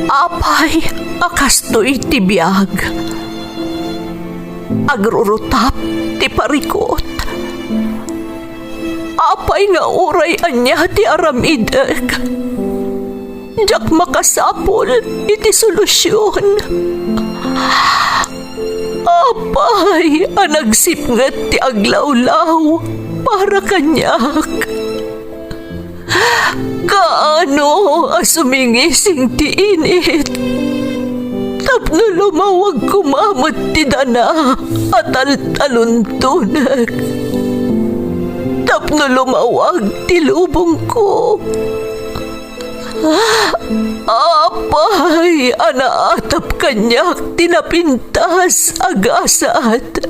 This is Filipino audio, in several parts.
Apay, akastoy ti biyag. Agrurutap ti parikot. Apay nga uray anya ti aramideg. Jak makasapol iti solusyon. Apay, anagsipnget ti aglawlaw para kanyak. Kaano asumingising ti init. Tapno lumawag kumamot ti dana at taluntunag. Tapno lumawag ti lubong ko. Apay, anaatap kanyak tinapintas agasat.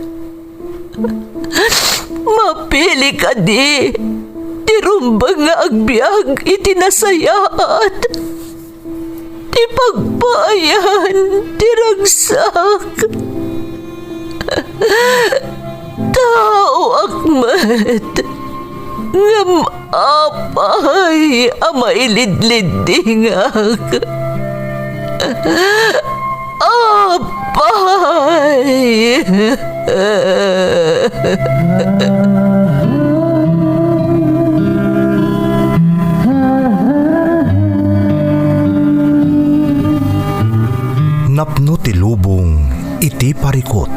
Mapili ka di. Tirumbang nga agbyag itinasayaat. Ti pagbayan, tiragsak. Tao akmat. Ngam apay, amailidlidingak. Apay. Napno ti lubong iti parikot.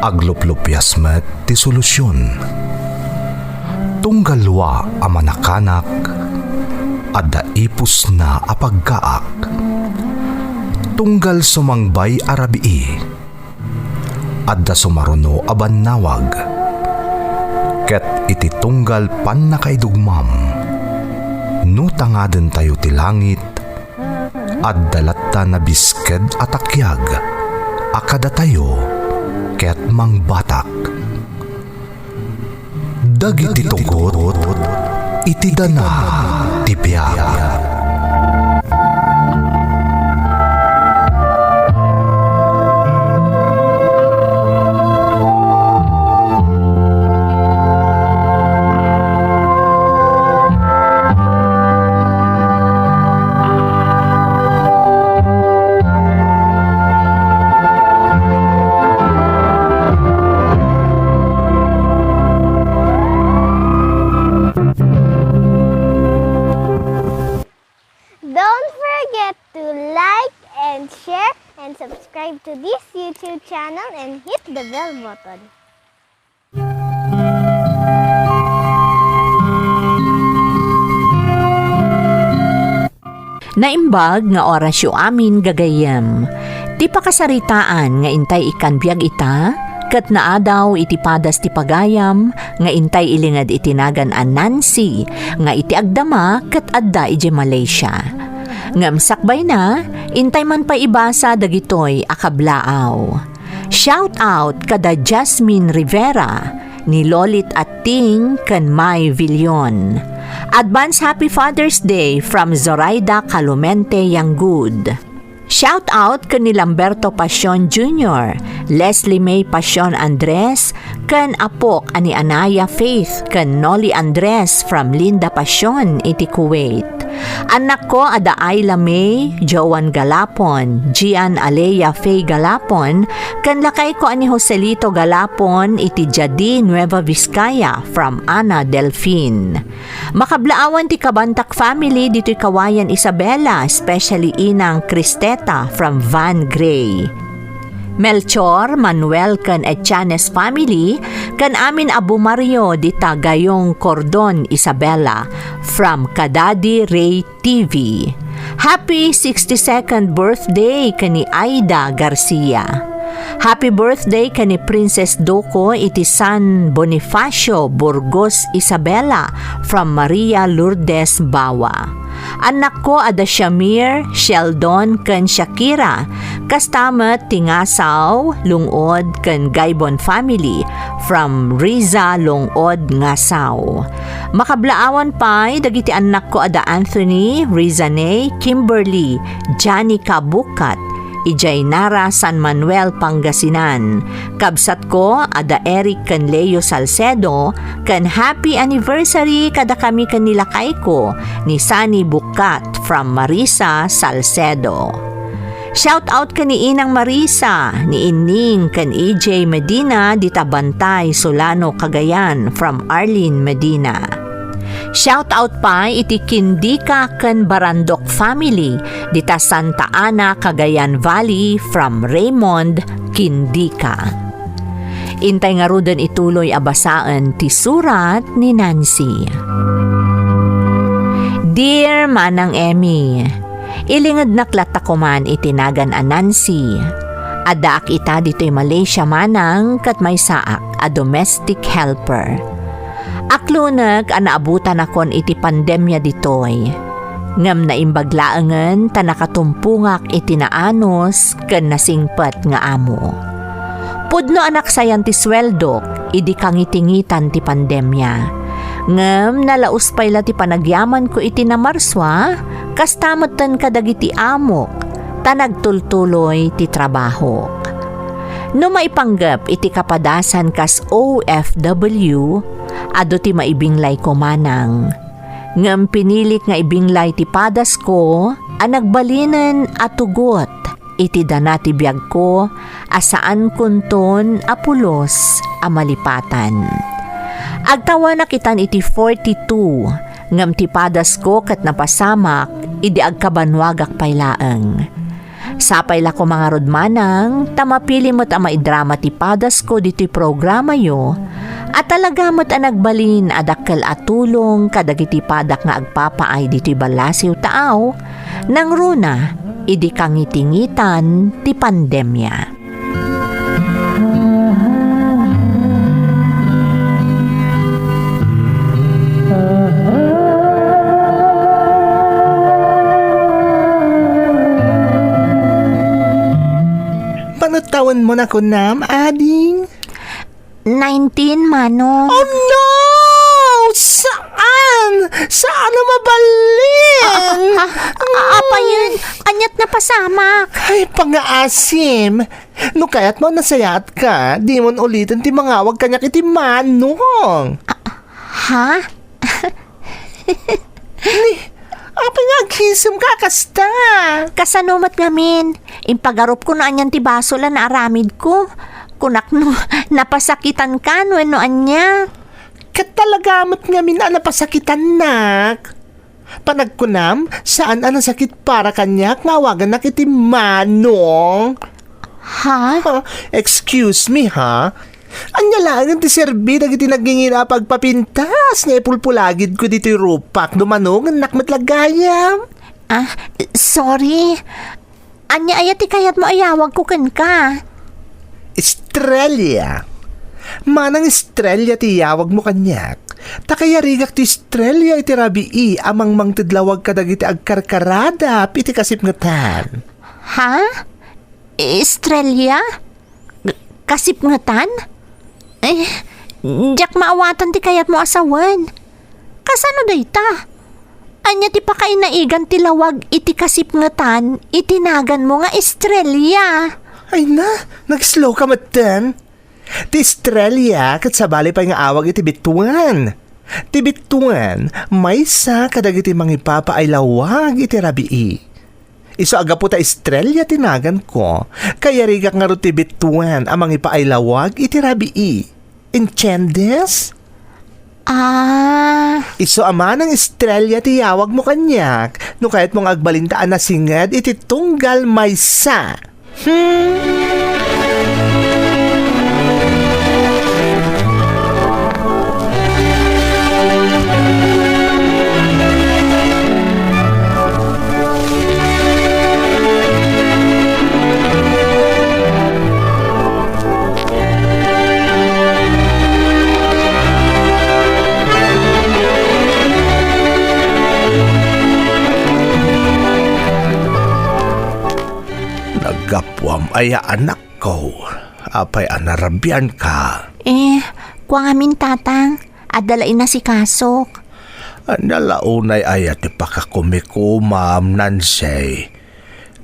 Agluplupyas met ti solusyon. Tunggalwa a manakanak adda ipus na apagkaak. Tunggal sumangbay arabii adda sumaruno a bannawag. Ket iti tunggal pan nakaidugmam no tangaden tayo ti langit at dalatta na bisked at akyag, akada tayo, ket mangbatak. Dagiti tugot, iti dana, tibiyag. Subscribe to this YouTube channel and hit the bell button. Naimbag nga orasyo amin gagayem. Ti pakasaritaan nga intay ikan biag ita, ket naadaw iti padas ti pagayam, nga intay ilingad itinagan a Nancy, nga iti agdama ket adda iti Malaysia. Ngam sakbay na, intay man pa ibasa dagitoy akablaaw. Shout out kada Jasmine Rivera, ni Lolit Ating ken May Villon. Advance Happy Father's Day from Zoraida Calumente Yanggud. Shout out ken ni Lamberto Pasion Jr., Leslie May Pasion Andres, ken apok ani Anaya Faith ken Noli Andres from Linda Pasion iti Kuwait. Anak ko ada Ayla May, Joan Galapon, Gian Alea Faye Galapon, ken lakay ko ani Joselito Galapon iti Jadi Nueva Vizcaya from Ana Delfin. Makablaawan ti Kabantak family dito'y Kawayan Isabela, especially inang Cristeta from Van Gray. Melchor, Manuel ken Echanes family, ken amin Abu Mario di Tagayong Cordon Isabela from Kadadi Ray TV. Happy 62nd birthday kani Aida Garcia. Happy birthday kani Princess Doko iti San Bonifacio Burgos Isabela from Maria Lourdes Bawa. Anak ko ada Shamir, Sheldon ken Shakira, kastamet tingasaw, lungod ken Gaibon family from Riza Lungod Ngasaw. Makablaawan pay dagiti anak ko ada Anthony, Rizane, Kimberly, Janica Bukat, ijay Nara, San Manuel, Pangasinan. Kabsat ko, ada Eric kan Leo Salcedo, kan happy anniversary kada kami kanilakay ko ni Sunny Bukat from Marisa, Salcedo. Shout out ka ni Inang Marisa, ni Ining kan EJ Medina, di Tabantay, Solano, Cagayan from Arlene Medina. Shout out pa iti Kindika kan Barandok family dita Santa Ana, Cagayan Valley from Raymond Kindika. Intay nga rudan ituloy abasaan ti surat ni Nancy. Dear Manang Emmy, ilingad naklata ko man itinagan a Nancy. Adaak ita dito'y Malaysia manang kat may saak a domestic helper. Aklunag anaabutan akon iti pandemya ditoy. Ngam na imbaglaangan ta nakatumpungak iti naanos ken nasingpet nga amo. Pudno anak sayan ti sweldok idi kangitingitan ti pandemya. Ngam nalaus payla ti panagyaman ko iti namarswa kastamoten kadagiti amok ta nagtultuloy ti trabaho. No maipanggap iti kapadasan kas OFW, ado ti maibinglay ko manang. Ngam pinilit nga ibinglay ti padas ko, anagbalinan atugot, iti danati biyag ko, asaan kunton apulos amalipatan. Agtawa na kitan iti 42, ngam ti padas ko kat napasamak, idi agkabanwagak paylaeng. Sapay la ko mga rodmanang, tamapili mo't ang maidrama ti padas ko dito'y programa yo, at talaga mo't ang nagbalin adakkel atulong kadagiti padak nga agpapaay dito'y balasiw taaw, nang runa, idi kangitingitan ti pandemya. Taon mo na ko nam, ading? 19, Manong. Oh no! Saan? Saan na mabalin? Apa yun? Anyat na pasamak. Ay, pangaasim. No kaya't mo nasayat ka, di mo ulitin ti mangawag kanya kiti Manong. Ha? Apa nga kisem ka kasta? Kasanumat ngamin. Impagarup ko na anyan ti baso la na aramid ko. Kunak no, napasakitan ka no anya. Katalagamat ngamin na napasakitan nak. Panagkunam, saan ang sakit para kanyak ngawagan na kiti Manong? Ha? Excuse me ha? Anya lang ti serbi na kiti nagingina pagpapintas nga ipulpulagid ko dito rupak dumanong ang nakmatlagayam. Sorry. Anya ayat kayat mo ayawag ko ken ka. Estrella. Manang Estrella ti yawag mo kanyak. Takayarigak ti Estrella iti rabii amang mangtidlawag kadagiti agkarkarada piti kasipngatan. Ha? Estrella? Kasipngatan? Diyak maawatan ti kayat mo asawan. Kasano dayta? Anya ti pakainaigan ti lawag iti kasipngatan, itinagan mo nga Estrella. Ay na, nag-slow ka matan. Ti Estrella kat sabali pa nga awag iti bituan. Ti bituan, may sa kadagiti mangipapa ay lawag iti rabii. Iso aga po ta Estrella tinagan ko, kaya rigak nga ro ti bituan amang ipaailawag iti rabii. Enchendes? Iso ama ng Estrella ti yawag mo kanyak, no kahit mong agbalintaan na singad iti tunggal maysa. Nagapwam ay anak ko. Apay anarabian ka. Kuwang amin tatang. Adalain na si Kasok. Nalaunay ayat ipakakumiko, Ma'am Nancy.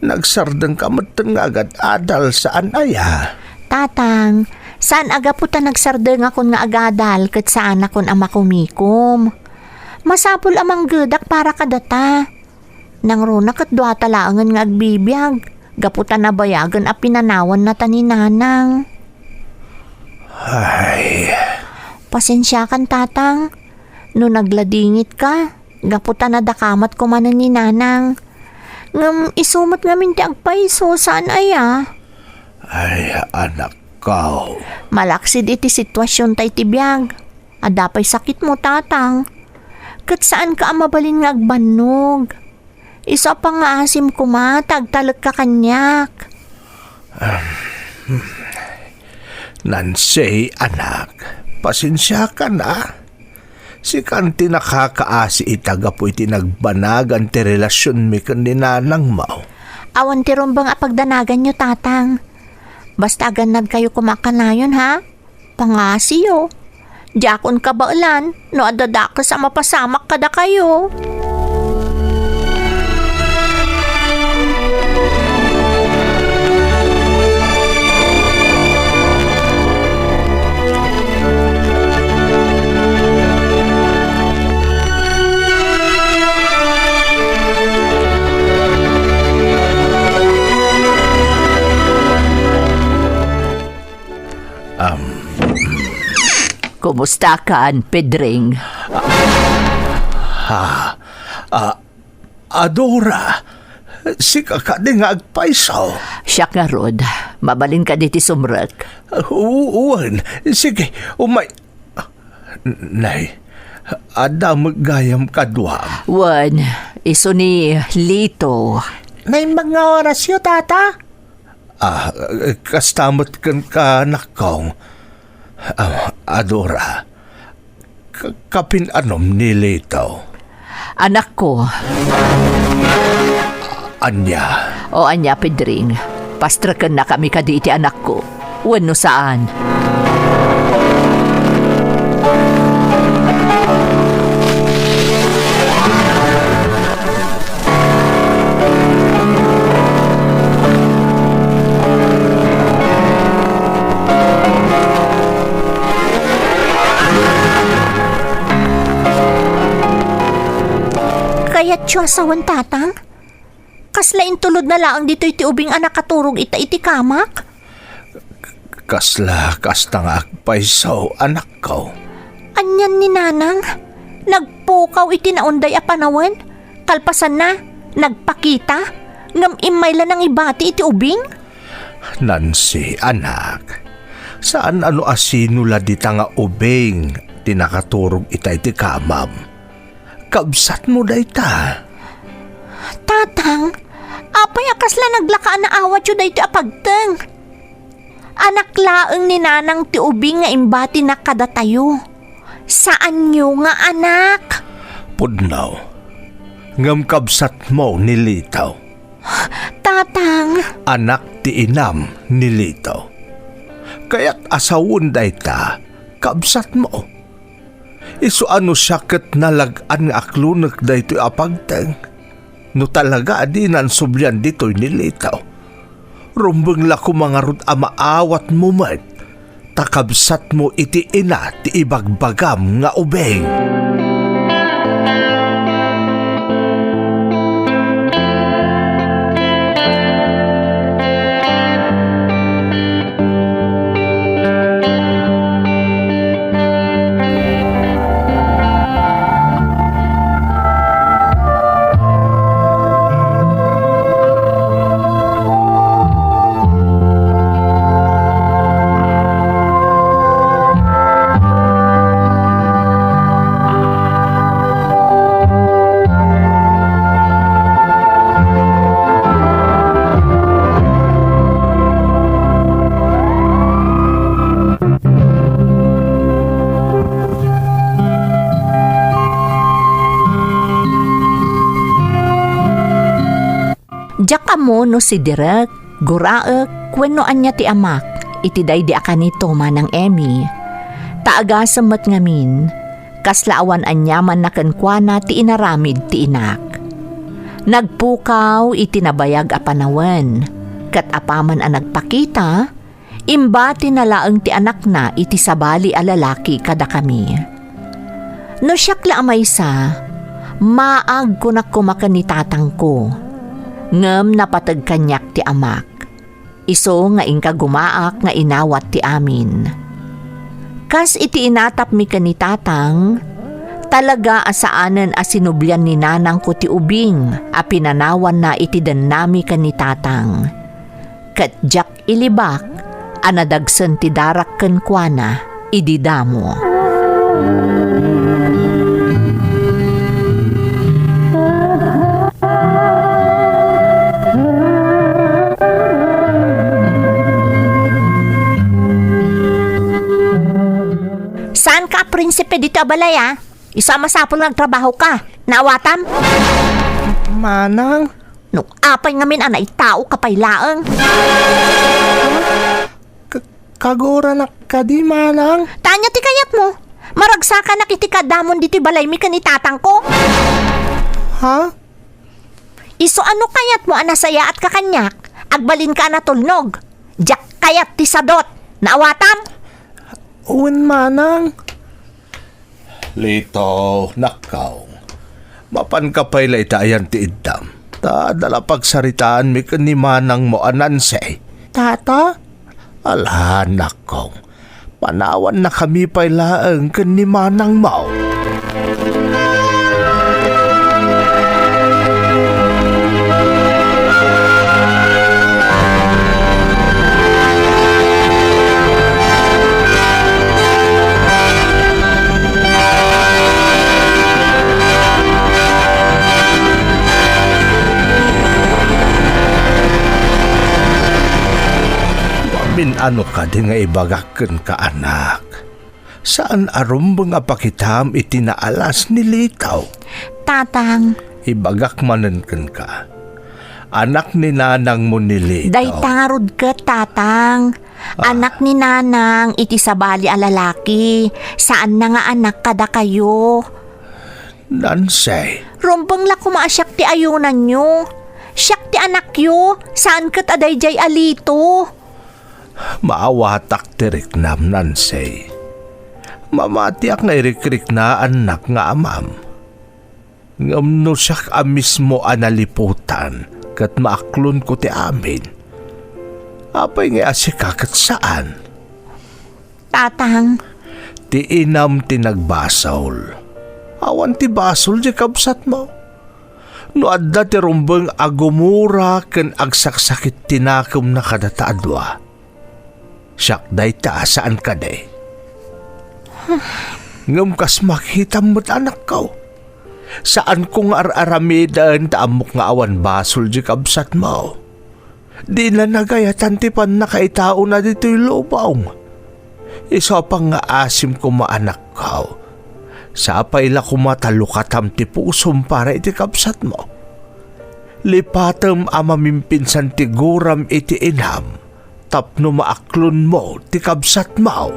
Nagsardang kamatan nga agad adal saan aya. Tatang, saan aga po ta nagsardeng akon nga agadal ket saan akon ama kumikom. Masapul amang gedak para kadata. Nang runa ket duha talaangan nga agbibiyag. Gaputan na bayagan a pinanawan na taninanang. Ay, Pasensya kan tatang. No nagladingit ka, gaputan na dakamat ko man ni nanang. Ngam isumat ngamin ti agpaiso saan aya. ay anak ko. Malaksid iti sitwasyon tay tibiyag. Adapay sakit mo tatang. Kat saan ka amabalin nga agbanog? Isa pa nga asim kumatag talag ka kanyak. Nancy, anak, pasensya ka na. Si kanti nakakaasi itaga po iti nagbanagan ti relasyon mi kan ni nanang mo. Awan ti rumbang apagdanagan nyo tatang. Basta ganad kayo kumakanayon ha? Pangasiyo. Diakon ka baulan, no adada ka sa mapasamak kada kayo. Kumusta kan, Pedring? Adora, si kakadi nga agpaisaw. Siya nga rod, mabalin ka diti sumrek. Uwan, sige, umay. Nay, ada maggayam kadwam. Wan, iso ni Lito. May mga oras yun, tata? Kastamot kan ka nakong. Adora, kapinanom ni Lito. Anak ko, Anya, o anya Pedring, pastrakan na kami ka diti anak ko. Wano saan? Kaya't siya asawan tatang? Kaslain tulod na laang dito iti ubing anak katurog iti kamak? kasla kasta nga agpaisaw anak ko. Anyan ni nanang? Nagpukaw iti naunday a panawan? Kalpasan na? Nagpakita? Ngam imayla ng ibati iti ubing? Nancy, anak, saan ano asinula dita nga ubing tinakaturog ita iti kamam? Kabsat mo da ita. Tatang, apay akasla naglakaan na awat yun iti apagteng. Anak laeng ni nanang ti ubing nga imbati na kadatayo. Saan nyo nga anak? Pudnaw, ngam kabsat mo nilitaw. Tatang, Anak ti inam nilitaw. Kaya't asawon da ita, kabsat mo. Isu ano syakit nalagaan nga aklunak da ito apagteng. No talaga di nan sublyan dito'y nilitaw. Rumbeng lako mga rut amaawat mo man. Takabsat mo iti ina ti ibagbagam nga ubeng. Diyak amo no si Direk, guraek, kweno anya ti amak, iti day di akanito manang Emmy. Taaga samat ngamin, kaslaawan anyaman na kankwana ti inaramid ti inak. Nagpukaw itinabayag a panawen. Kat apaman ang nagpakita, imbati na laang ti anak na iti sabali a lalaki kada kami. No siyak la amaysa, maag ko na kumakan ni tatang ko. Ngem napatag kanyak ti amak. Iso nga ingka gumaak nga inawat ti amin. Kas iti inatap mi kan ni tatang, talaga asaanan asinubyan ni nanang ko ti ubing a pinanawan na iti danami kan ni tatang. Kat jak ilibak, anadagsan ti darak ken kuana, ididamo. Saan ka, prinsipe, dito abalay ah? Isama sapol ng trabaho ka. Nawatam? Manang, Nung apay ngamin anay tao kapaylaang. kagura na ka di, Manang. Tanya ti kayat mo. Maragsakan na kiti kadamon diti balay mi kan ni tatang ko. Ha? Iso ano kayat mo anasaya at kakanyak? Agbalin ka na tulnog. Jak kayat ti sadot. Nawatam? Uwan, Manang. Lito, nakaw. Mapan ka pa'y laytayan ti iddam. Dala pagsaritaan mi ni manang mo anansay. Tata? Ala, nakaw. Panawan na kami pa'y laang ni manang mo. Ano ka di nga ibagaken ka, anak? Saan arum nga pakitam itinaalas ni Litaw? Tatang, Ibagak manenken ka. Anak ni nanang mo ni Litaw. day tarod ka, tatang. Anak ni nanang, iti sabali a lalaki. Saan na nga anak kada kayo? Nansay, Rumbang la kumaasyak ti ayunan nyo. Siyak ti anak yo. Saan kat aday jay alito? maawatak tirik nam nansay. Mamatiak nga irikrik na anak nga amam. Ngamno siyak amis mo analiputan kat maaklon ko ti amin. Apay nga asikakat saan? Tatang, Ti inam ti nagbasol. Awan ti basol di kabsat mo. No adda ti rumbeng agumura ken agsaksakit tinakom na kadataadwa. Siyak day ta saan ka day? Ngam kas makita mo't anak ko. Saan kong ar-aramidaan ta amok nga awan basol di kabsat mo. Di na nagayatan ti pan nakaitao na dito'y lubong. Iso pa nga asim ko maanak ko. Sa payla kumatalukatam ti pusom para iti kabsat mo. Lipatam amamimpinsan ti guram iti inam. Tapno maaklon mo ti kabsat mo.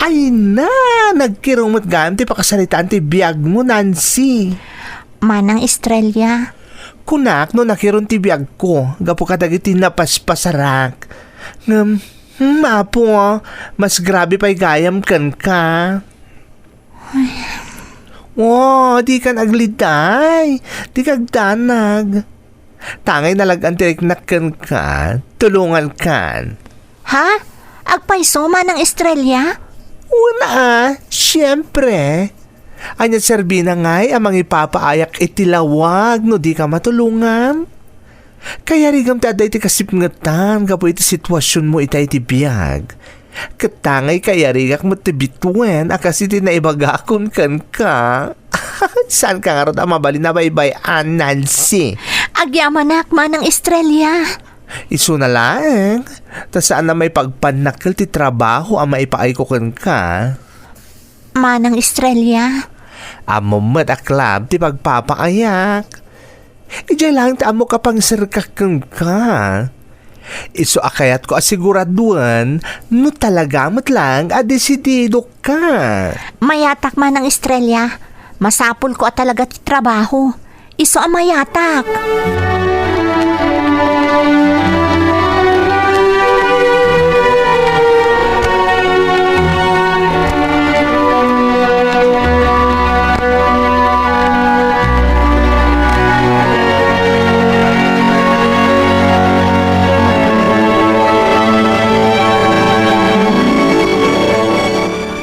Ay na, nagkirumot ganti pakasalitaan ti biyag mo, Nancy. Manang Estrella. Kunak no nakiron ti biyag ko, gapo kadagiti napaspasarak. Mapo, mas grabe pa'y gayam kan ka. Oh, di kan agliday, di kagdanag. Tangay nalagan tirik kan ka, tulungan kan. Ha? Agpaiso Manang Estrella? Una, siyempre. Anya serbina nga'y amang ipapaayak itilawag no di ka matulungan. Kaya rigam ti aday ti kasipngatan kapo iti sitwasyon mo itay ti biyag. Katangay kaya rigak mo ti bituen akas iti naibagakon kan ka. Saan ka nga ron amabali na baybayan, Nancy? Agyamanak Manang Estrella. Isu na lang. Ta saan na may pagpanakil ti trabaho ang maipaay ko kan ka. Manang Estrella. Amo mat a club ti pagpapaayak. Ijay lang ta amo kapang sirkakang ka. Iso akayat ko asiguraduan no talaga mat lang a desidido ka. Mayatak Manang Estrella. Masapol ko at talaga ti trabaho. Iso ang mayatak.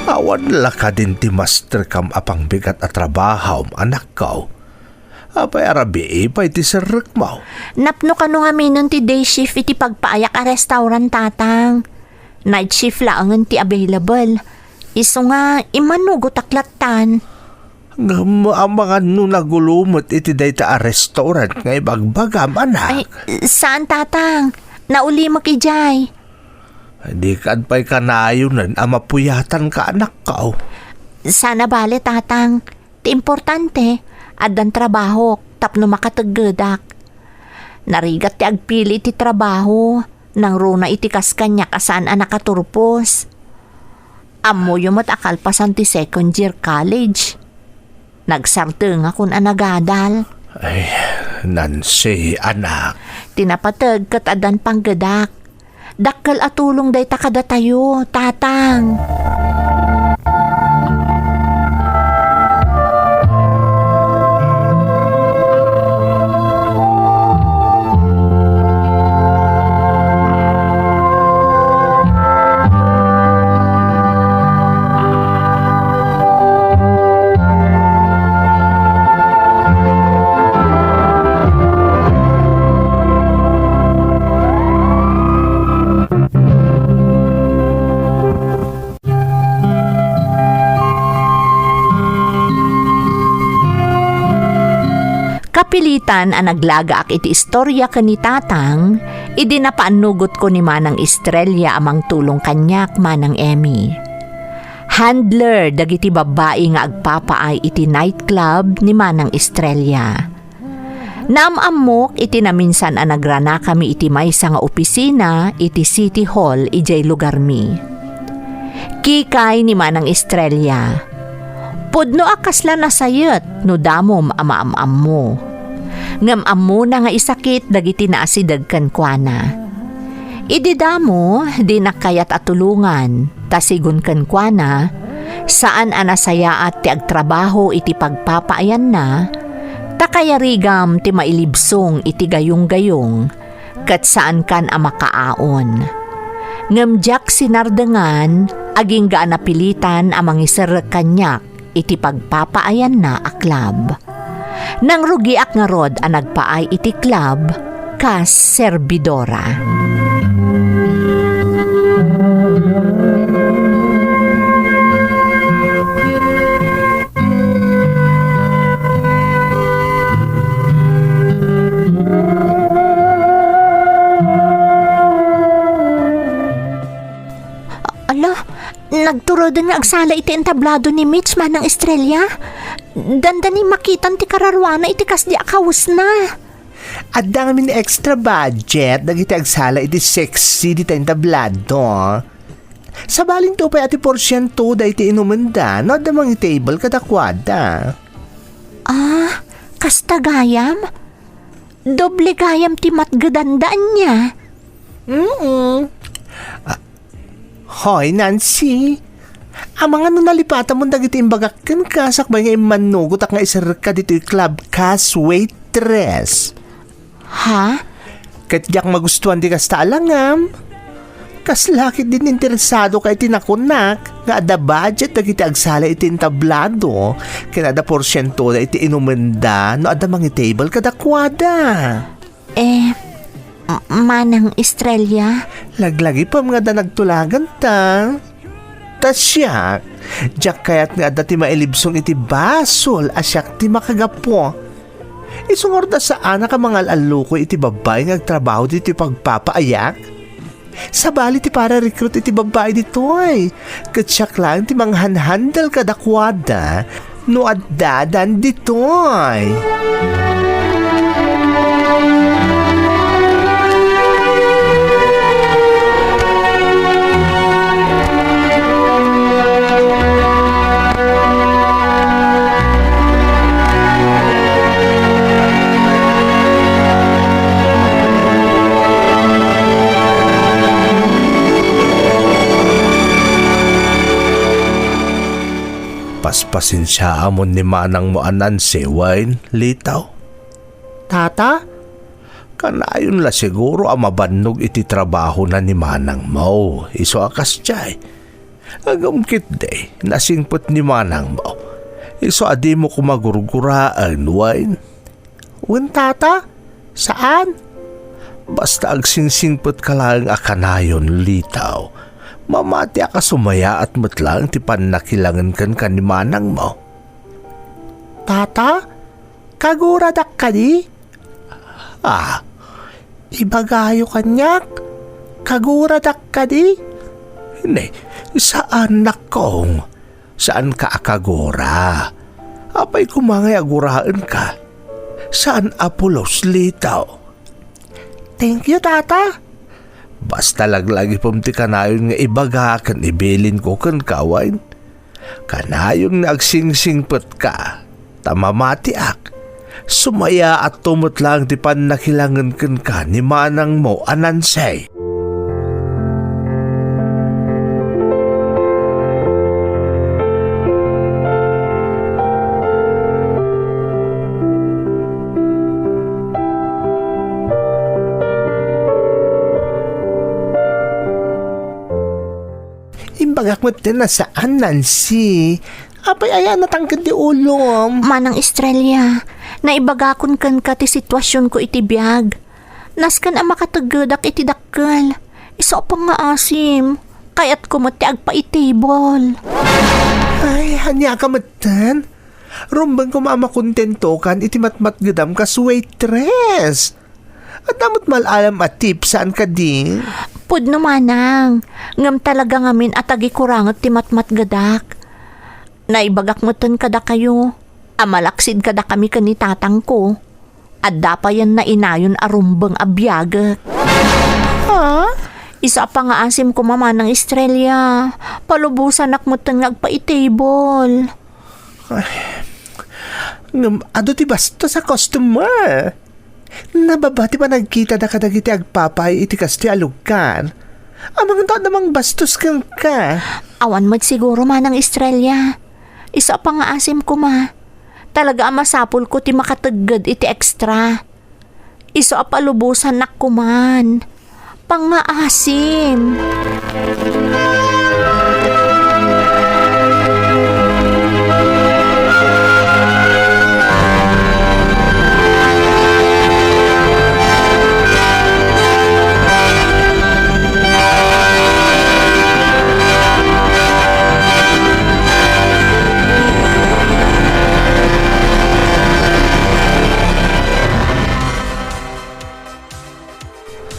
Awan laka din ti master kam apang bigat at trabaho anak ko. Apay arabi ipay ti sarek mo. Napno ka no nga minon ti day shift iti pagpaayak a restaurant tatang. Night shift lang ti available. Iso nga imanugot aklatan. Ngam ang mga nagulumot iti dayta a restaurant nga ibagbagam anak. Ay, saan tatang? Nauli mo kijay. Di ka pa'y kanayunan ang mapuyatan ka anak ko. Sana bale tatang. Ti importante, adan trabaho, tapno makataggedak. Narigat ti agpili ti trabaho, nang runa iti kaskanyak asaan ang nakaturpos. Amo yung matakalpasan ti second year college. Nagsarte nga kun anagadal. Ay, Nancy, anak. Tinapatag kat adan panggedak. Dakkel atulong day takada tayo, tatang. Kapilitan ang naglagaak iti istorya ka ni tatang, idi napaanugot ko ni Manang Estrella amang tulong kanyak Manang Emmy. Handler dagiti babae nga agpapaay iti nightclub ni Manang Estrella. Naamamok iti naminsan ang nagrana kami iti maysa nga opisina iti City Hall ijay lugar mi. Kikay ni Manang Estrella. Pudno akasla nasayet no damom amaamam mo. Ngamam mo na nga isakit dagiti naasidag kankwana. Ididamo di nakayat atulungan tasigon kankwana saan anasaya at ti agtrabaho iti pagpapaayan na takayarigam ti mailibsong iti gayong-gayong kat saan kan amakaaon. Ngamjak sinardengan aging gaan napilitan amang iser kanyak iti pagpapaayan na a club. Nang rugiak nga rod ang nagpaay iti club kas serbidora. Nagturo din nga agsala iti entablado ni Mitch Manang Estrella. Dandani makitan ti kararwana iti kas di akawus na. At dami ni extra budget dagiti agsala iti sexy di entablado. Sa balin to pa ati porsyento da iti inumanda no da mga table kadakwada. Ah, kasta gayam? Doble gayam ti matgadandaan niya. Hoy, Nancy. Ang mga nalipatan mo dagiti imbagakan ka sakbay nga imanugot at nga isar ka dito yung club kas waitress. Ha? Katyak magustuhan di kas talangam. Kas lakit din interesado kay tinakunak nga ada budget dagiti agsala iti entablado kaya ada porsyento da iti inumenda no ada mga table kadakwada. Manang Estrella? Laglagi pa mga da nagtulagan ta. Tasyak, diyak kayat nga dati mailibsong iti basol asyak ti makagapo. Isungor da saan ka mga aluko iti babay nga agtrabaho diti pagpapaayak? Sabali ti para recruit iti babae ditoy. Katsak lang ti manghanhandal kadakwada no addadan ditoy. Paspasin siya amon ni manang mo anan si Wayne, Litaw. Tata? Kanayon la siguro ang mabannog iti trabaho na ni manang mo. Iso akas jay. Agamkit day, nasingpot ni manang mo. Iso adi mo kumagurguraan, Wayne. Wen tata? Saan? Basta agsingsingpot ka lang akanayon, Litaw. Mamati ka sumaya at matlang ti panakilangan kan ni manang mo. Tata? Kaguradak ka di? Ah, Ibagayo kanyak? Kaguradak ka di? hindi. Saan nakong? Saan ka akagora? Apay kumangay aguraan ka? Saan Apolos, Litaw? Thank you, tata. Basta laglagi pumti kanayon nga ibaga kan ibilin ko kan kawain. Kanayon nga agsingsingpot ka, tamamatiak. Sumaya at tumot lang di pan nakilangan kan ka ni manang mo anansay. Imbagak mo din na saan, Nancy? Apay ayan natangkad di ulom. Manang Estrella, naibagakon kan ka ti sitwasyon ko iti biyag. Naskan ang makatagadak iti dakkel. Iso pa nga asim. Kaya't kumati agpa-table. Ay, hanya ka matan. Rumbang ko mamakontento kan iti matmat gadam ka waitress. At damot malalam at tip saan ka di? Pud no manang. Ngam talaga ngamin at agikurangot ti matmat gadak. Naibagak mo ton kada kayo. Amalaksid kada kami kanitatang ko. At dapayan na inayon arumbang abiyagak. Ha? Isa pa nga asim ko mama ng Estrella. Palubusan ak mo ton nagpa-table. Ado ti basto sa customer. Nababati pa nagkita da kadagiti agpapay iti kasti alugkan. Amang to namang bastos kang ka. Awan mo siguro manang Estrella. Isa pa nga asim ko ma. Talaga ang masapul ko ti makatagad iti extra. Isa palubusan nak kuman. Pangaasim.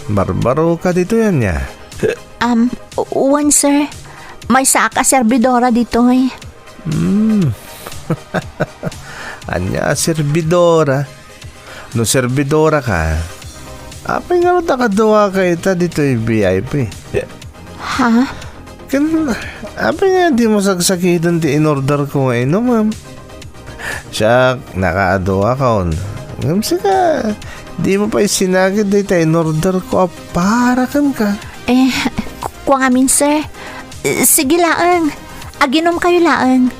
Barbaro ka dito yan niya. One sir. May saka servidora dito eh. Anya, servidora. No servidora ka, apay nga rin nakadawa ka ita dito yung VIP. Ha? Apay nga di mo sagsakitan di in-order ko ngayon, no ma'am? Siya, nakaadawa ka on. Ngam sika, di mo pa isinagid dito in-order ko para kan ka. Kuha nga min sir. Sige laang. Aginom kayo laang.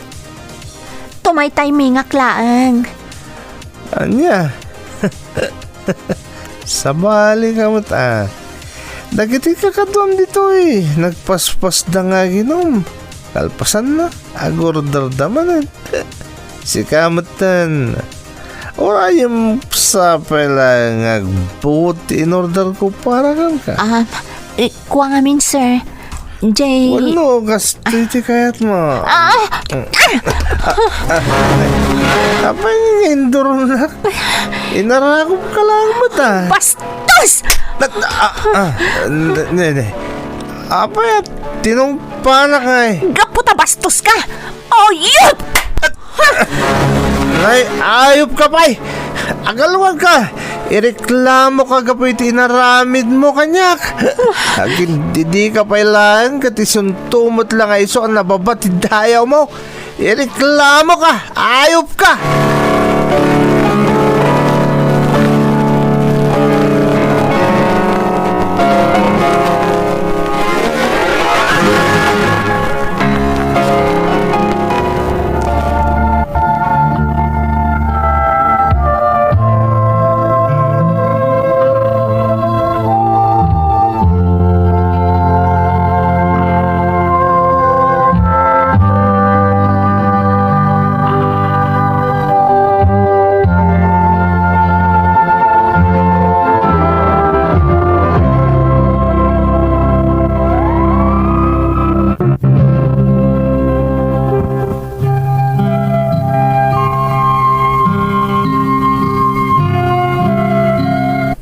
Tumay timingak laang. Anya? Sabali ka mo ta. Dagiti ka kadwam dito eh. Nagpaspas da nga ginom. Kalpasan na. Agorder daman. Si kamutan. Ora yung sa pala ngagbuti in order ko para kang ka. Kuha nga min sir. Jay. Walo, gastiti kayat mo. Apa yung indoro na? Inarakop ka lang mo ta. Bastos! Apet, tinumpa na kay. Gaputa bastos ka! Oh, yun! Nay, ayop ka pa'y. Agalwag ka. Ireklamo ka kapoy tinaramid mo kanyak. Agin di ka pa'y lang katisuntumot lang ay so ang nababatid dayaw mo. Ireklamo ka. Ayop ka.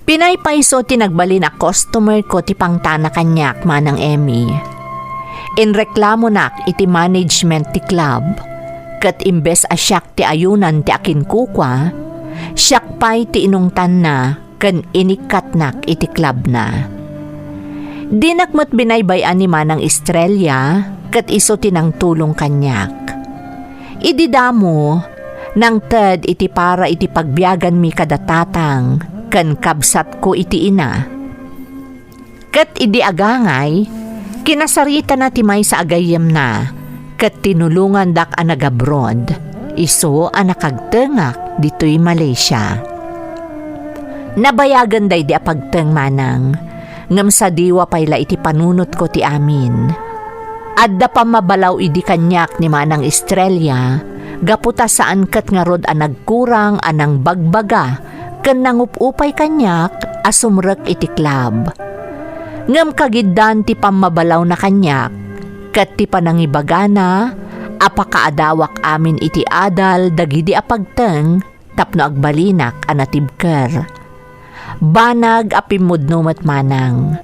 Pinaypayso tinagbalin a customer ko ti pangtana kanyak manang Emmy. Inreklamo nak iti management ti club. Kat imbes a siyak ti ayunan ti akin kukwa, siyak pa'y ti inungtan na kan inikat nak iti club na. Di nakmat binaybayan ni manang Estrella kat iso tinang tulong kanyak. Ididamo nang ted iti para iti pagbiyagan mi kadatatang kan kabsat ko iti ina. Kat idi agangay, kinasarita na timay sa agayem na, kat tinulungan dak anagabroad, iso anakagtengak dito'y Malaysia. Nabayagan day di apagteng manang, ngam sa diwa payla iti panunot ko ti amin. Adda pa mabalaw idi kanyak ni manang Estrella, gaputa saan kat nga rod anagkurang anang bagbaga, ken nangupupay kanyak asumrek iti club. Ngem kagiddan ti pamabalaw na kanyak, ket ti panangibagana, apakaadawak amin iti adal dagidi apagteng, tapno agbalinak anatibker. Banag apimudnumet manang,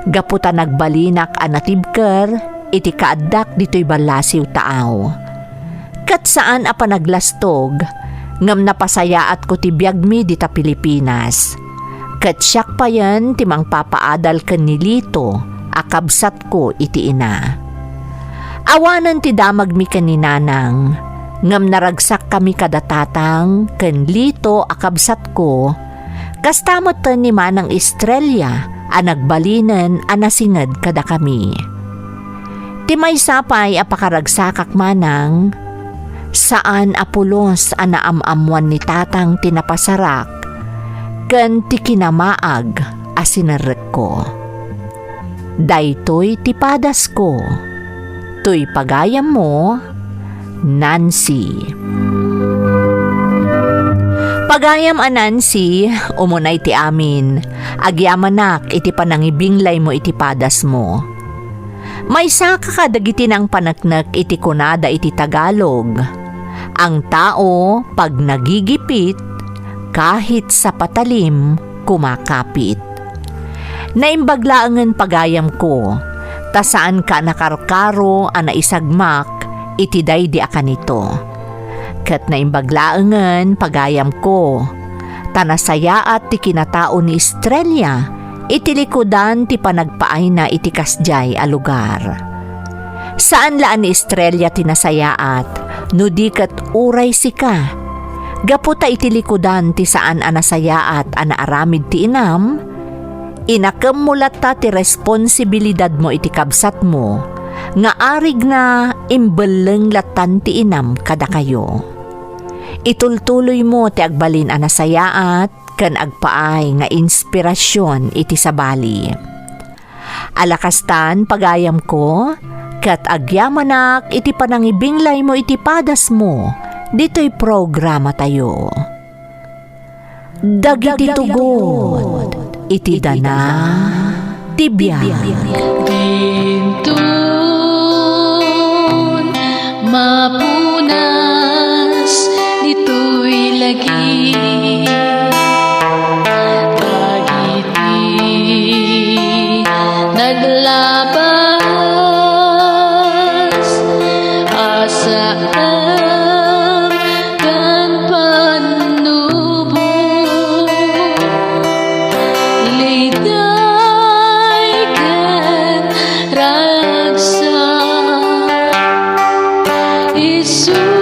gaputa nagbalinak anatibker, iti kaaddak dito'y balasiw taaw. Ket saan apanaglastog, ngam napasayaat ko ti biyag mi dita Pilipinas. Kat siyak pa yan timang papaadal ken ni Lito, akabsat ko iti ina. Awanan ti damag mi ken ni nanang, ngam naragsak kami kadatatang ken Lito akabsat ko, kastamot ten ni manang Estrella, anagbalinan anasinged kada kami. Timay sapay apakaragsak manang, saan apulos anaamamwan ni tatang tinapasarak, ken ti kinamaag asinarek ko. Daytoy ti padas ko, tuy pagayam mo, Nancy. Pagayam a Nancy, umunay ti amin, agyamanak iti panangibinglay mo iti padas mo. May saka kadagiti ng panaknak iti kunada iti Tagalog. Ang tao pag nagigipit, kahit sa patalim, kumakapit. Naimbaglaangan pagayam ko, ta saan ka nakarkaro ana isagmak, iti daydi akan ito. Kat naimbaglaangan pagayam ko, tanasayaat ti kinatao ni Estrella, iti likudan ti panagpaay na iti kasjay a lugar. Saan laan ni Estrella tinasayaat, no di kat uray sika. Gaputa iti likudan ti saan anasayaat anaaramid ti inam, inakemulat ta ti responsibilidad mo iti kabsat mo, nga arig na imbeleng latan ti inam kada kayo. Itultuloy mo ti agbalin anasayaat, kan agpaay nga inspirasyon iti sabali. Alakastan pagayam ko, kat agyamanak iti panangibinglay mo iti padas mo, dito'y programa tayo. Dagiti tugod, iti dana, tibiyag. Dintun, mapunas, dito'y lagi. Dagiti naglaban Jesus.